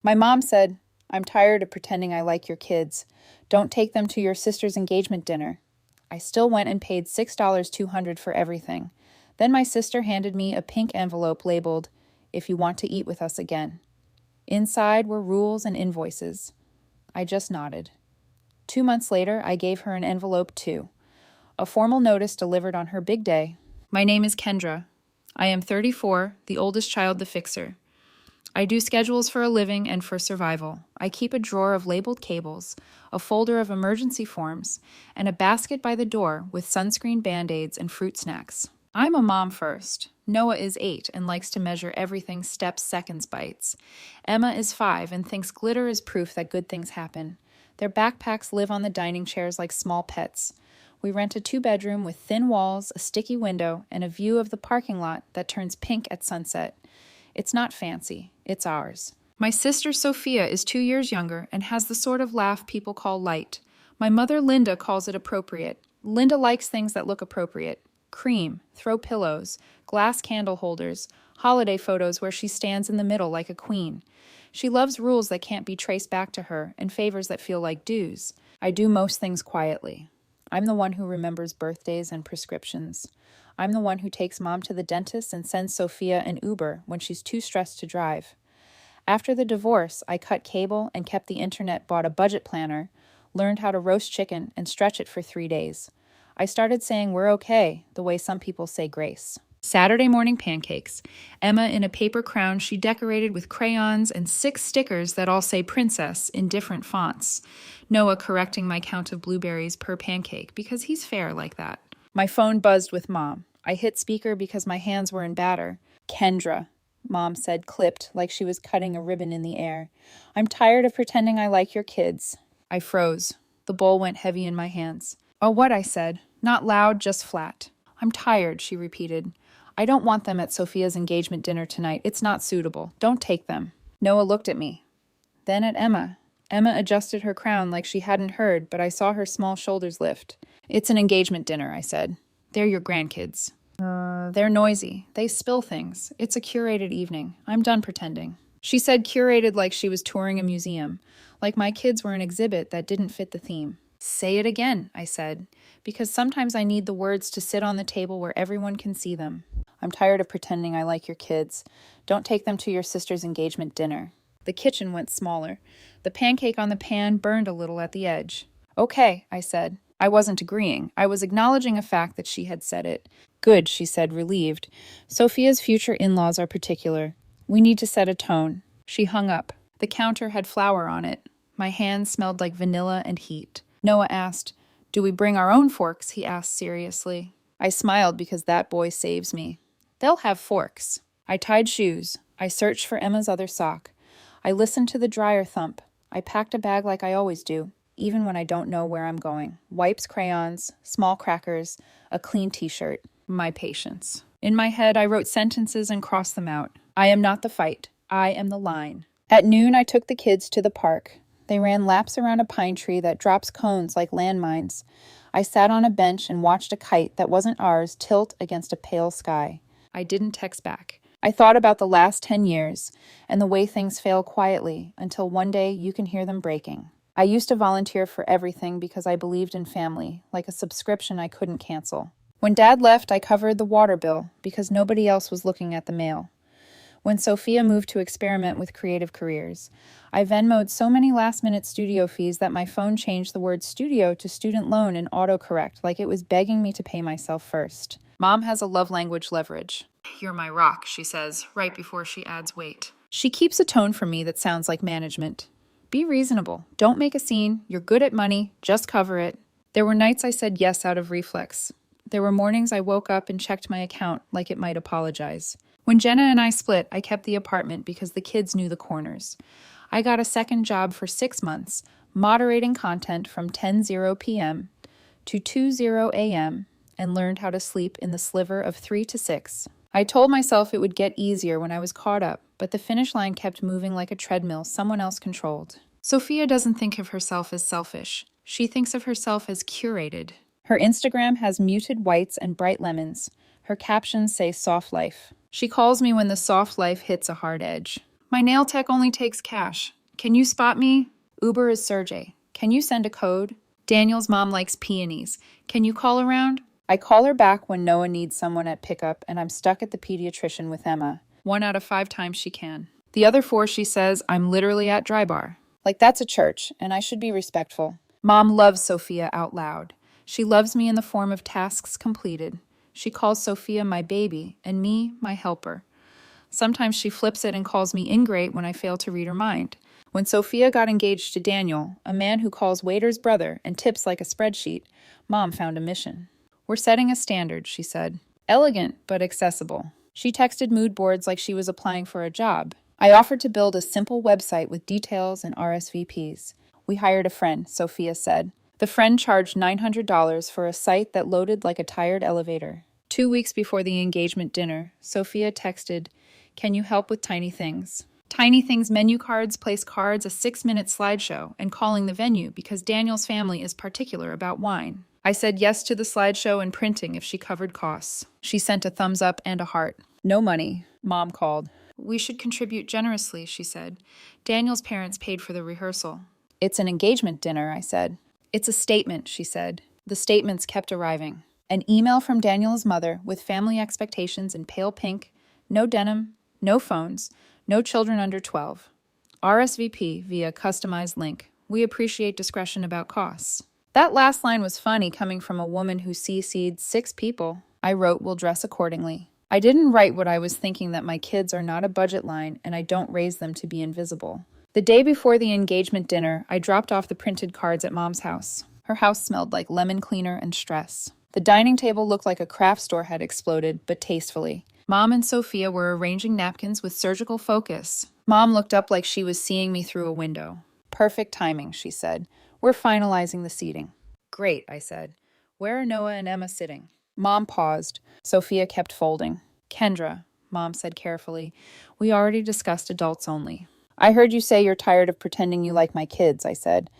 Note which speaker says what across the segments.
Speaker 1: My mom said, "I'm tired of pretending I like your kids. Don't take them to your sister's engagement dinner." I still went and paid $6.200 for everything. Then my sister handed me a pink envelope labeled, "If you want to eat with us again." Inside were rules and invoices. I just nodded. 2 months later, I gave her an envelope too. A formal notice delivered on her big day. My name is Kendra. I am 34, the oldest child, the fixer. I do schedules for a living and for survival. I keep a drawer of labeled cables, a folder of emergency forms, and a basket by the door with sunscreen Band-Aids and fruit snacks. I'm a mom first. Noah is 8 and likes to measure everything steps, seconds, bites. Emma is 5 and thinks glitter is proof that good things happen. Their backpacks live on the dining chairs like small pets. We rent a 2-bedroom with thin walls, a sticky window, and a view of the parking lot that turns pink at sunset. It's not fancy. It's ours. My sister Sophia is 2 years younger and has the sort of laugh people call light. My mother Linda calls it appropriate. Linda likes things that look appropriate. Cream, throw pillows, glass candle holders, holiday photos where she stands in the middle like a queen. She loves rules that can't be traced back to her and favors that feel like dues. I do most things quietly. I'm the one who remembers birthdays and prescriptions. I'm the one who takes mom to the dentist and sends Sophia an Uber when she's too stressed to drive. After the divorce, I cut cable and kept the internet, bought a budget planner, learned how to roast chicken and stretch it for 3 days. I started saying we're okay, the way some people say grace. Saturday morning pancakes. Emma in a paper crown she decorated with crayons and 6 stickers that all say princess in different fonts. Noah correcting my count of blueberries per pancake because he's fair like that. My phone buzzed with Mom. I hit speaker because my hands were in batter. "Kendra," Mom said, clipped like she was cutting a ribbon in the air. "I'm tired of pretending I like your kids." I froze. The bowl went heavy in my hands. "Oh, what?" I said. Not loud, just flat. "I'm tired," she repeated. "I don't want them at Sophia's engagement dinner tonight. It's not suitable. Don't take them." Noah looked at me. Then at Emma. Emma adjusted her crown like she hadn't heard, but I saw her small shoulders lift. "It's an engagement dinner," I said. "They're your grandkids." They're noisy. They spill things. It's a curated evening. I'm done pretending." She said curated like she was touring a museum, like my kids were an exhibit that didn't fit the theme. "Say it again," I said, because sometimes I need the words to sit on the table where everyone can see them. "I'm tired of pretending I like your kids. Don't take them to your sister's engagement dinner." The kitchen went smaller. The pancake on the pan burned a little at the edge. "Okay," I said. I wasn't agreeing. I was acknowledging a fact that she had said it. "Good," she said, relieved. "Sophia's future in-laws are particular. We need to set a tone." She hung up. The counter had flour on it. My hands smelled like vanilla and heat. Noah asked, "Do we bring our own forks?" he asked seriously. I smiled because that boy saves me. "They'll have forks." I tied shoes. I searched for Emma's other sock. I listened to the dryer thump. I packed a bag like I always do, even when I don't know where I'm going. Wipes, crayons, small crackers, a clean t-shirt. My patience. In my head, I wrote sentences and crossed them out. I am not the fight. I am the line. At noon, I took the kids to the park. They ran laps around a pine tree that drops cones like landmines. I sat on a bench and watched a kite that wasn't ours tilt against a pale sky. I didn't text back. I thought about the last 10 years and the way things fail quietly until one day you can hear them breaking. I used to volunteer for everything because I believed in family, like a subscription I couldn't cancel. When Dad left, I covered the water bill because nobody else was looking at the mail. When Sophia moved to experiment with creative careers, I Venmo'd so many last-minute studio fees that my phone changed the word studio to student loan in autocorrect like it was begging me to pay myself first. Mom has a love language leverage. "You're my rock," she says, right before she adds weight. She keeps a tone for me that sounds like management. "Be reasonable. Don't make a scene. You're good at money. Just cover it." There were nights I said yes out of reflex. There were mornings I woke up and checked my account like it might apologize. When Jenna and I split, I kept the apartment because the kids knew the corners. I got a second job for 6 months, moderating content from 10:00 p.m. to 2:00 a.m. and learned how to sleep in the sliver of 3 to 6. I told myself it would get easier when I was caught up, but the finish line kept moving like a treadmill someone else controlled. Sophia doesn't think of herself as selfish. She thinks of herself as curated. Her Instagram has muted whites and bright lemons. Her captions say soft life. She calls me when the soft life hits a hard edge. My nail tech only takes cash. Can you spot me? Uber is Sergey. Can you send a code? Daniel's mom likes peonies. Can you call around? I call her back when Noah needs someone at pickup and I'm stuck at the pediatrician with Emma. 1 out of 5 times she can. The other 4 she says I'm literally at dry bar. Like that's a church, and I should be respectful. Mom loves Sophia out loud. She loves me in the form of tasks completed. She calls Sophia my baby and me my helper. Sometimes she flips it and calls me ingrate when I fail to read her mind. When Sophia got engaged to Daniel, a man who calls waiters brother and tips like a spreadsheet, Mom found a mission. We're setting a standard, she said. Elegant, but accessible. She texted mood boards like she was applying for a job. I offered to build a simple website with details and RSVPs. We hired a friend, Sophia said. The friend charged $900 for a site that loaded like a tired elevator. 2 weeks before the engagement dinner, Sophia texted, "Can you help with tiny things?" Tiny Things menu cards, place cards, a 6-minute slideshow, and calling the venue because Daniel's family is particular about wine. I said yes to the slideshow and printing if she covered costs. She sent a thumbs up and a heart. No money, Mom called. We should contribute generously, she said. Daniel's parents paid for the rehearsal. It's an engagement dinner, I said. It's a statement, she said. The statements kept arriving. An email from Daniel's mother with family expectations in pale pink, no denim, no phones, no children under 12. RSVP via customized link. We appreciate discretion about costs. That last line was funny coming from a woman who CC'd 6 people. I wrote, we'll dress accordingly. I didn't write what I was thinking, that my kids are not a budget line and I don't raise them to be invisible. The day before the engagement dinner, I dropped off the printed cards at Mom's house. Her house smelled like lemon cleaner and stress. The dining table looked like a craft store had exploded, but tastefully. Mom and Sophia were arranging napkins with surgical focus. Mom looked up like she was seeing me through a window. Perfect timing, she said. We're finalizing the seating. Great, I said. Where are Noah and Emma sitting? Mom paused. Sophia kept folding. Kendra, Mom said carefully, we already discussed adults only. I heard you say you're tired of pretending you like my kids, I said.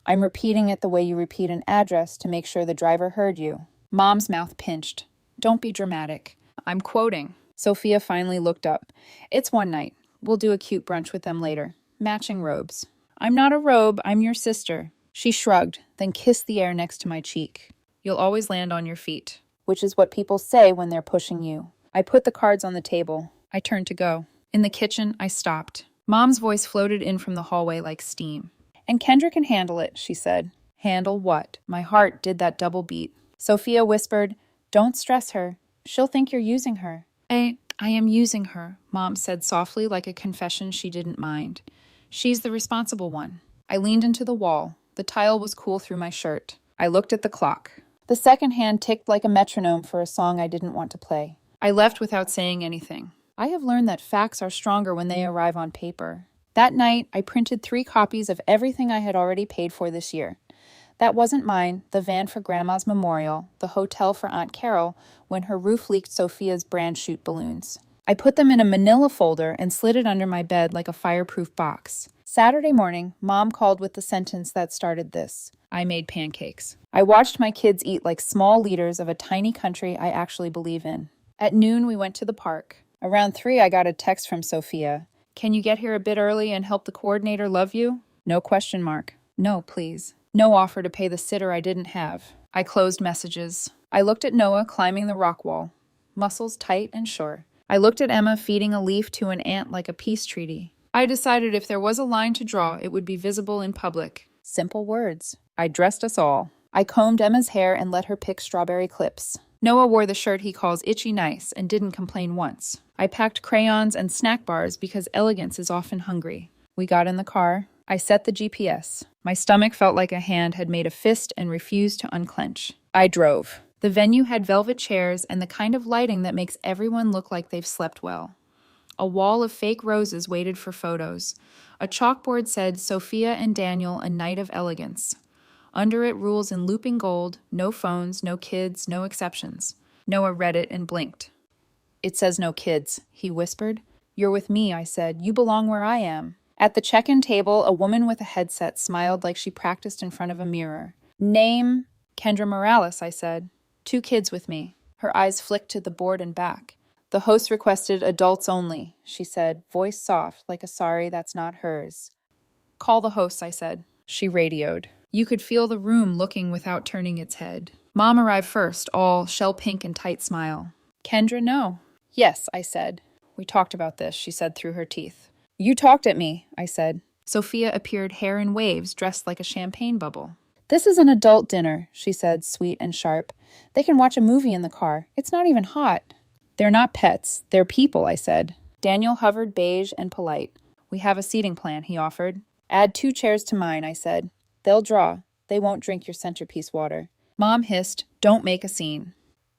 Speaker 1: I'm repeating it the way you repeat an address to make sure the driver heard you. Mom's mouth pinched. Don't be dramatic. I'm quoting. Sophia finally looked up. It's one night. We'll do a cute brunch with them later. Matching robes. I'm not a robe, I'm your sister. She shrugged, then kissed the air next to my cheek. You'll always land on your feet. Which is what people say when they're pushing you. I put the cards on the table. I turned to go. In the kitchen, I stopped. Mom's voice floated in from the hallway like steam. And Kendra can handle it, she said. Handle what? My heart did that double beat. Sophia whispered, don't stress her. She'll think you're using her. I am using her, Mom said softly like a confession she didn't mind. She's the responsible one. I leaned into the wall. The tile was cool through my shirt. I looked at the clock. The second hand ticked like a metronome for a song I didn't want to play. I left without saying anything. I have learned that facts are stronger when they arrive on paper. That night, I printed 3 copies of everything I had already paid for this year. That wasn't mine, the van for Grandma's memorial, the hotel for Aunt Carol, when her roof leaked Sophia's brand shoot balloons. I put them in a manila folder and slid it under my bed like a fireproof box. Saturday morning, Mom called with the sentence that started this. I made pancakes. I watched my kids eat like small leaders of a tiny country I actually believe in. At noon, we went to the park. Around 3, I got a text from Sophia. Can you get here a bit early and help the coordinator love you? No question mark. No, please. No offer to pay the sitter I didn't have. I closed messages. I looked at Noah climbing the rock wall. Muscles tight and sure. I looked at Emma feeding a leaf to an ant like a peace treaty. I decided if there was a line to draw, it would be visible in public. Simple words. I dressed us all. I combed Emma's hair and let her pick strawberry clips. Noah wore the shirt he calls itchy nice and didn't complain once. I packed crayons and snack bars because elegance is often hungry. We got in the car. I set the GPS. My stomach felt like a hand had made a fist and refused to unclench. I drove. The venue had velvet chairs and the kind of lighting that makes everyone look like they've slept well. A wall of fake roses waited for photos. A chalkboard said, Sophia and Daniel, a night of elegance. Under it, rules in looping gold, no phones, no kids, no exceptions. Noah read it and blinked. It says no kids, he whispered. You're with me, I said. You belong where I am. At the check-in table, a woman with a headset smiled like she practiced in front of a mirror. Name? Kendra Morales, I said. 2 kids with me. Her eyes flicked to the board and back. The host requested adults only, she said, voice soft, like a sorry that's not hers. Call the host, I said. She radioed. You could feel the room looking without turning its head. Mom arrived first, all shell pink and tight smile. Kendra, no. Yes, I said. We talked about this, she said through her teeth. You talked at me, I said. Sophia appeared hair in waves, dressed like a champagne bubble. This is an adult dinner, she said, sweet and sharp. They can watch a movie in the car. It's not even hot. They're not pets. They're people, I said. Daniel hovered beige and polite. We have a seating plan, he offered. Add 2 chairs to mine, I said. They'll draw. They won't drink your centerpiece water. Mom hissed, don't make a scene.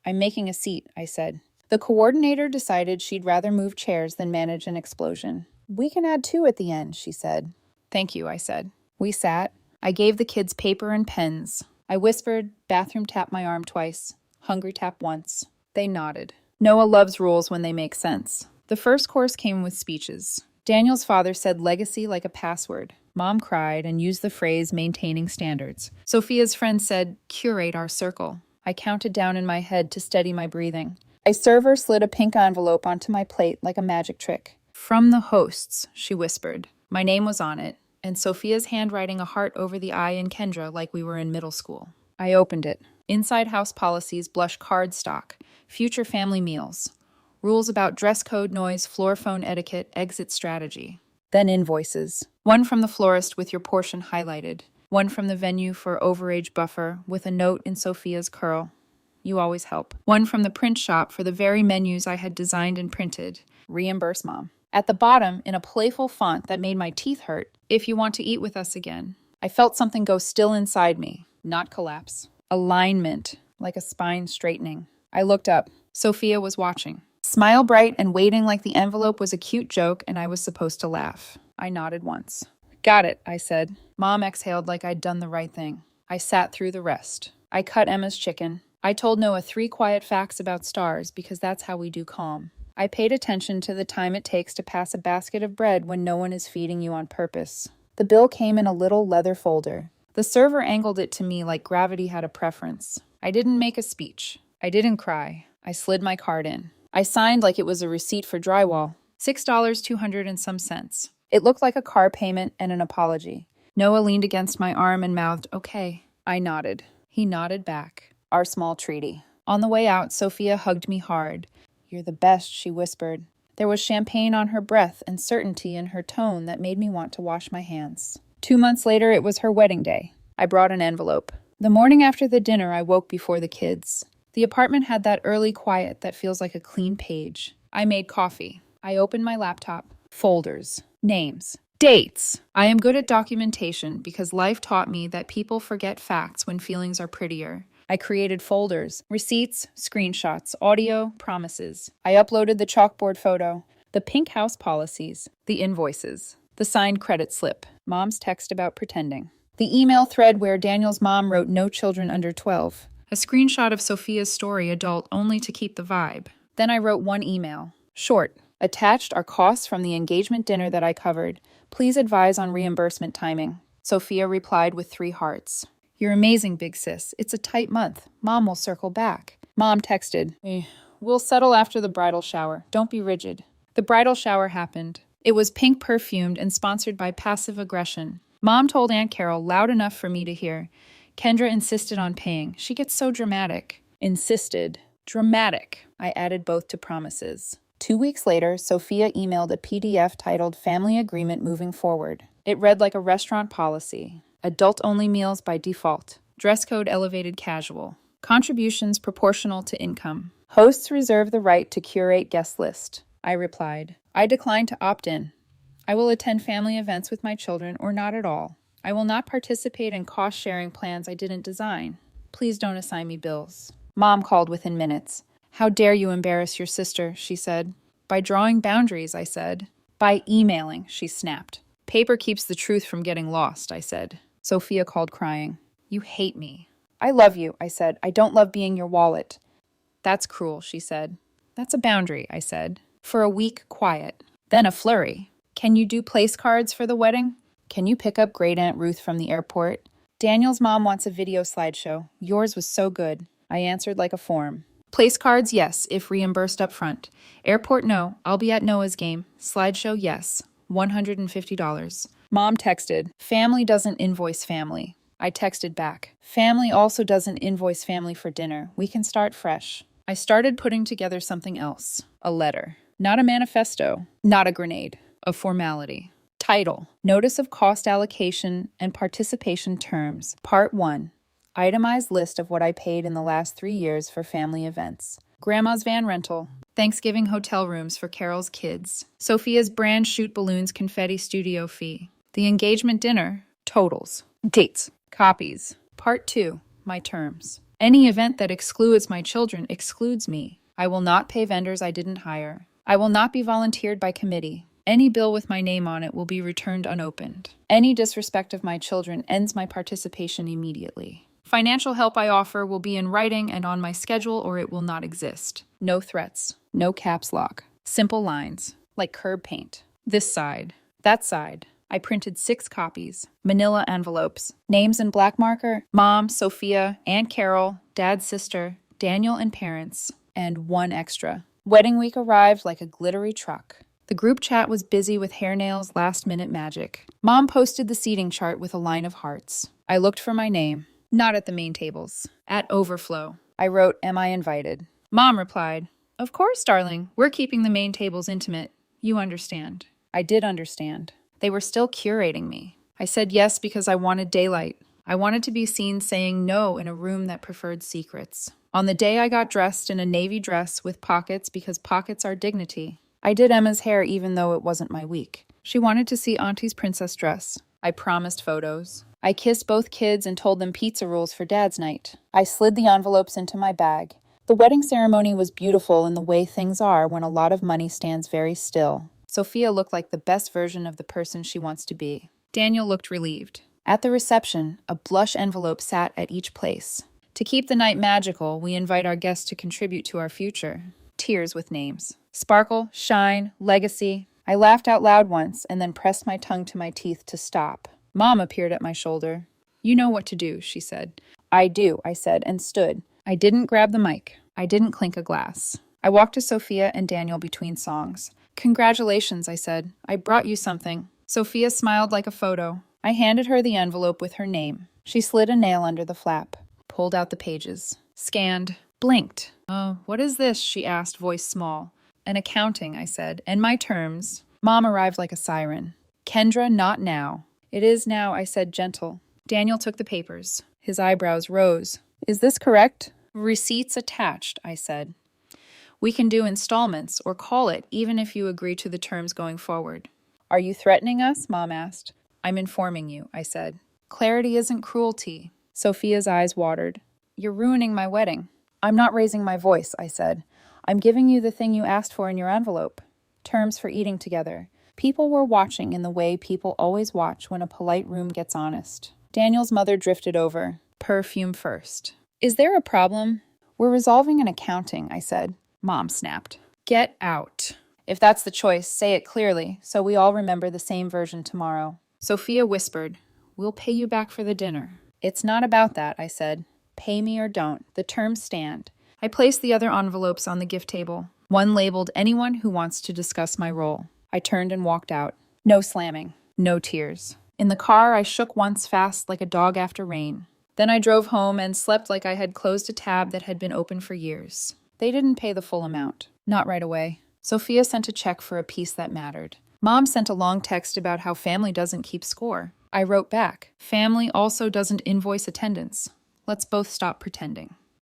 Speaker 1: I'm making a seat, I said. The coordinator decided she'd rather move chairs than manage an explosion. We can add 2 at the end, she said. Thank you, I said. We sat. I gave the kids paper and pens. I whispered, bathroom tap my arm twice, hungry tap once. They nodded. Noah loves rules when they make sense. The first course came with speeches. Daniel's father said legacy like a password. Mom cried and used the phrase maintaining standards. Sophia's friend said, curate our circle. I counted down in my head to steady my breathing. A server slid a pink envelope onto my plate like a magic trick. From the hosts, she whispered. My name was on it, and Sophia's handwriting a heart over the I in Kendra like we were in middle school. I opened it. Inside house policies, blush card stock, future family meals, rules about dress code, noise, floor phone etiquette, exit strategy. Then invoices. One from the florist with your portion highlighted. One from the venue for overage buffer with a note in Sophia's curl. You always help. One from the print shop for the very menus I had designed and printed. Reimburse Mom. At the bottom, in a playful font that made my teeth hurt, if you want to eat with us again. I felt something go still inside me, not collapse. Alignment, like a spine straightening. I looked up. Sophia was watching. Smile bright and waiting like the envelope was a cute joke and I was supposed to laugh. I nodded once. Got it, I said. Mom exhaled like I'd done the right thing. I sat through the rest. I cut Emma's chicken. I told Noah 3 quiet facts about stars because that's how we do calm. I paid attention to the time it takes to pass a basket of bread when no one is feeding you on purpose. The bill came in a little leather folder. The server angled it to me like gravity had a preference. I didn't make a speech. I didn't cry. I slid my card in. I signed like it was a receipt for drywall. $6, 200 and some cents. It looked like a car payment and an apology. Noah leaned against my arm and mouthed, okay. I nodded. He nodded back. Our small treaty. On the way out, Sophia hugged me hard. You're the best, she whispered. There was champagne on her breath and certainty in her tone that made me want to wash my hands. 2 months later, it was her wedding day. I brought an envelope. The morning after the dinner, I woke before the kids. The apartment had that early quiet that feels like a clean page. I made coffee. I opened my laptop. Folders. Names. Dates. I am good at documentation because life taught me that people forget facts when feelings are prettier. I created folders, receipts, screenshots, audio, promises. I uploaded the chalkboard photo, the pink house policies, the invoices, the signed credit slip, Mom's text about pretending, the email thread where Daniel's mom wrote no children under 12, a screenshot of Sophia's story adult only to keep the vibe. Then I wrote one email, short, attached are costs from the engagement dinner that I covered. Please advise on reimbursement timing. Sophia replied with 3 hearts. You're amazing, big sis. It's a tight month. Mom will circle back. Mom texted, we'll settle after the bridal shower. Don't be rigid. The bridal shower happened. It was pink perfumed and sponsored by Passive Aggression. Mom told Aunt Carol loud enough for me to hear. Kendra insisted on paying. She gets so dramatic. Insisted. Dramatic. I added both to promises. 2 weeks later, Sophia emailed a PDF titled Family Agreement Moving Forward. It read like a restaurant policy. Adult-only meals by default. Dress code elevated casual. Contributions proportional to income. Hosts reserve the right to curate guest list. I replied. I decline to opt in. I will attend family events with my children or not at all. I will not participate in cost-sharing plans I didn't design. Please don't assign me bills. Mom called within minutes. How dare you embarrass your sister, she said. By drawing boundaries, I said. By emailing, she snapped. Paper keeps the truth from getting lost, I said. Sophia called crying. You hate me. I love you, I said. I don't love being your wallet. That's cruel, she said. That's a boundary, I said. For a week, quiet. Then a flurry. Can you do place cards for the wedding? Can you pick up Great Aunt Ruth from the airport? Daniel's mom wants a video slideshow. Yours was so good. I answered like a form. Place cards, yes, if reimbursed up front. Airport, no. I'll be at Noah's game. Slideshow, yes. $150. Mom texted, family doesn't invoice family. I texted back, family also doesn't invoice family for dinner. We can start fresh. I started putting together something else. A letter. Not a manifesto. Not a grenade. A formality. Title: Notice of Cost Allocation and Participation Terms. Part 1. Itemized list of what I paid in the last 3 years for family events. Grandma's van rental. Thanksgiving hotel rooms for Carol's kids. Sophia's brand shoot balloons confetti studio fee. The engagement dinner. Totals. Dates. Copies. Part 2. My terms. Any event that excludes my children excludes me. I will not pay vendors I didn't hire. I will not be volunteered by committee. Any bill with my name on it will be returned unopened. Any disrespect of my children ends my participation immediately. Financial help I offer will be in writing and on my schedule, or it will not exist. No threats. No caps lock. Simple lines, like curb paint. This side. That side. I printed 6 copies. Manila envelopes. Names in black marker. Mom, Sophia, Aunt Carol, Dad's sister, Daniel and parents, and 1 extra. Wedding week arrived like a glittery truck. The group chat was busy with hair nails last-minute magic. Mom posted the seating chart with a line of hearts. I looked for my name. Not at the main tables. At overflow. I wrote, am I invited? Mom replied, of course, darling. We're keeping the main tables intimate. You understand. I did understand. They were still curating me. I said yes because I wanted daylight. I wanted to be seen saying no in a room that preferred secrets. On the day I got dressed in a navy dress with pockets because pockets are dignity. I did Emma's hair even though it wasn't my week. She wanted to see Auntie's princess dress. I promised photos. I kissed both kids and told them pizza rules for Dad's night. I slid the envelopes into my bag. The wedding ceremony was beautiful in the way things are when a lot of money stands very still. Sophia looked like the best version of the person she wants to be. Daniel looked relieved. At the reception, a blush envelope sat at each place. To keep the night magical, we invite our guests to contribute to our future. Tears with names. Sparkle, shine, legacy. I laughed out loud once and then pressed my tongue to my teeth to stop. Mom appeared at my shoulder. You know what to do, she said. I do, I said, and stood. I didn't grab the mic. I didn't clink a glass. I walked to Sophia and Daniel between songs. Congratulations, I said. I brought you something. Sophia smiled like a photo. I handed her the envelope with her name. She slid a nail under the flap, pulled out the pages, scanned, blinked. Oh, what is this? She asked, voice small. An accounting, I said, and my terms. Mom arrived like a siren. Kendra, not now. It is now, I said, gentle. Daniel took the papers. His eyebrows rose. Is this correct? Receipts attached, I said. We can do installments, or call it, even if you agree to the terms going forward. Are you threatening us? Mom asked. I'm informing you, I said. Clarity isn't cruelty. Sophia's eyes watered. You're ruining my wedding. I'm not raising my voice, I said. I'm giving you the thing you asked for in your envelope. Terms for eating together. People were watching in the way people always watch when a polite room gets honest. Daniel's mother drifted over. Perfume first. Is there a problem? We're resolving an accounting, I said. Mom snapped. Get out. If that's the choice, say it clearly, so we all remember the same version tomorrow. Sophia whispered, we'll pay you back for the dinner. It's not about that, I said. Pay me or don't. The terms stand. I placed the other envelopes on the gift table. One labeled anyone who wants to discuss my role. I turned and walked out. No slamming. No tears. In the car, I shook once fast like a dog after rain. Then I drove home and slept like I had closed a tab that had been open for years. They didn't pay the full amount. Not right away. Sophia sent a check for a piece that mattered. Mom sent a long text about how family doesn't keep score. I wrote back, family also doesn't invoice attendance. Let's both stop pretending.